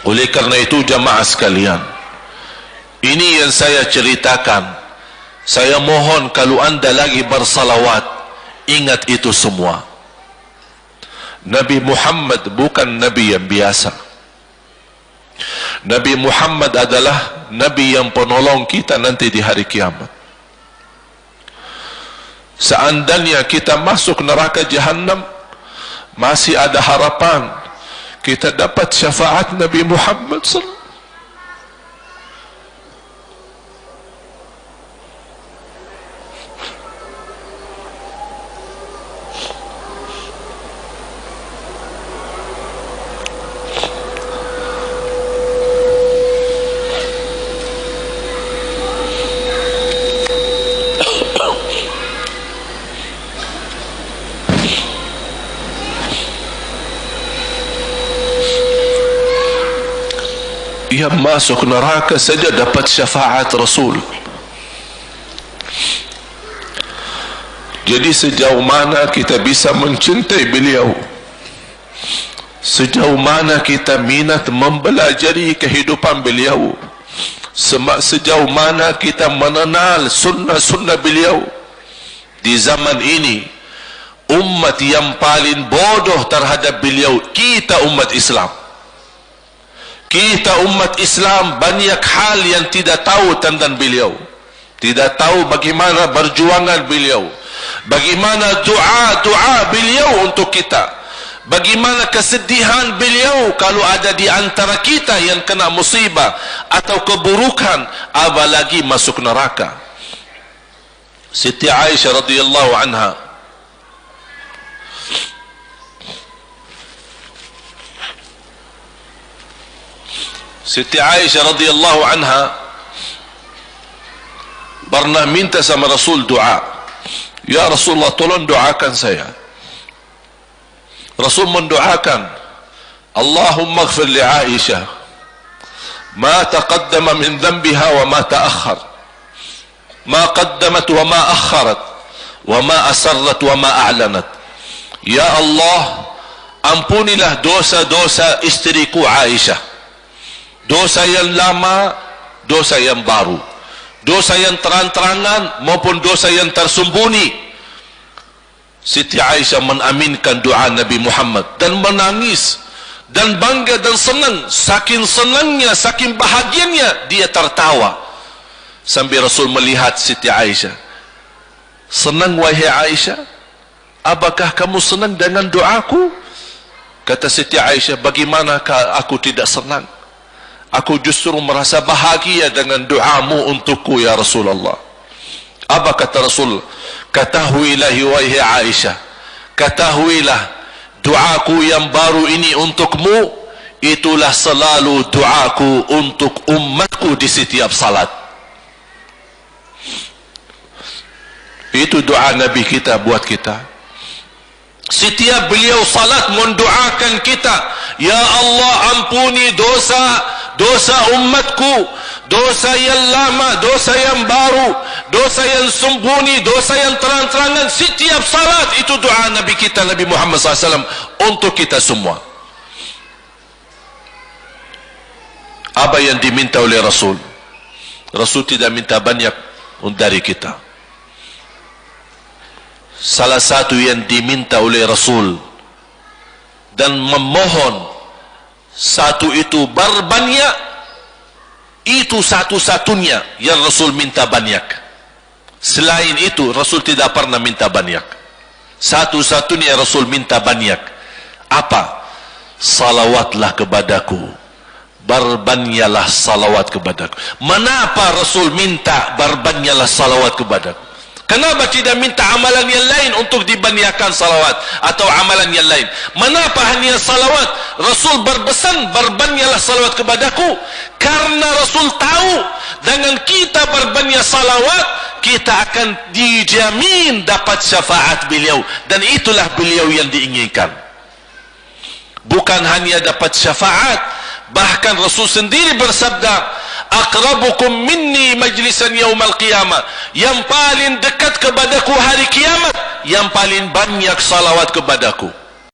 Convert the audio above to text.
Oleh karena itu jamaah sekalian, ini yang saya ceritakan. Saya mohon kalau anda lagi bersalawat, ingat itu semua. Nabi Muhammad bukan Nabi yang biasa. Nabi Muhammad adalah Nabi yang penolong kita nanti di hari kiamat. Seandainya kita masuk neraka Jahannam, masih ada harapan kita dapat syafaat Nabi Muhammad sallallahu. Yang masuk neraka saja dapat syafaat Rasul. Jadi sejauh mana kita bisa mencintai beliau, sejauh mana kita minat mempelajari kehidupan beliau, sejauh mana kita mengenal sunnah-sunnah beliau. Di zaman ini, umat yang paling bodoh terhadap beliau kita umat Islam. Kita umat Islam banyak hal yang tidak tahu tentang beliau, tidak tahu bagaimana perjuangan beliau, bagaimana doa beliau untuk kita, bagaimana kesedihan beliau kalau ada di antara kita yang kena musibah atau keburukan, apalagi masuk neraka. Siti Aisyah radhiyallahu anha, Siti Aisyah radhiyallahu anha pernah minta sama Rasul doa. Ya Rasulullah, tolong doakan saya. Rasul mendoakan, Allahumma ighfir li Aisyah ma taqaddama min dhanbiha wa ma ta'akhkhar, ma qaddamat wa ma akharat, wa ma asarrat wa ma a'lanat. Ya Allah, ampunilah dosa-dosa istriku Aisyah, dosa yang lama, dosa yang baru, dosa yang terang-terangan maupun dosa yang tersembunyi. Siti Aisyah mengaminkan doa Nabi Muhammad dan menangis dan bangga dan senang. Saking senangnya, saking bahagianya, dia tertawa sambil Rasul melihat Siti Aisyah. Senang wahai Aisyah? Apakah kamu senang dengan doaku? Kata Siti Aisyah, bagaimanakah aku tidak senang? Aku justru merasa bahagia dengan doamu untukku ya Rasulullah. Apa kata Rasul? Ketahuilah wahai Aisyah, ketahuilah doaku yang baru ini untukmu, itulah selalu doaku untuk umatku di setiap salat. Itu doa Nabi kita buat kita. Setiap beliau salat mendoakan kita, ya Allah ampuni dosa umatku, dosa yang lama, dosa yang baru, dosa yang sembunyi, dosa yang terang-terangan. Setiap salat itu doa Nabi kita, Nabi Muhammad SAW untuk kita semua. Apa yang diminta oleh Rasul? Rasul tidak minta banyak dari kita. Salah satu yang diminta oleh Rasul dan memohon, satu itu berbanyak, itu satu-satunya yang Rasul minta banyak. Selain itu Rasul tidak pernah minta banyak. Satu-satunya Rasul minta banyak. Apa? Salawatlah kepadaku, berbanyaklah salawat kepadaku. Mengapa Rasul minta berbanyaklah salawat kepadaku? Kenapa tidak minta amalan yang lain untuk dibanyakkan salawat atau amalan yang lain? Mengapa hanya salawat? Rasul berpesan berbanyaklah salawat kepadaku, karena Rasul tahu dengan kita berbanyak salawat kita akan dijamin dapat syafaat beliau, dan itulah beliau yang diinginkan. Bukan hanya dapat syafaat, bahkan Rasul sendiri bersabda, aqrabukum minni majlisan yaumal qiyamah, yang paling dekat kepadaku hari kiamat, yang paling banyak salawat kepadaku.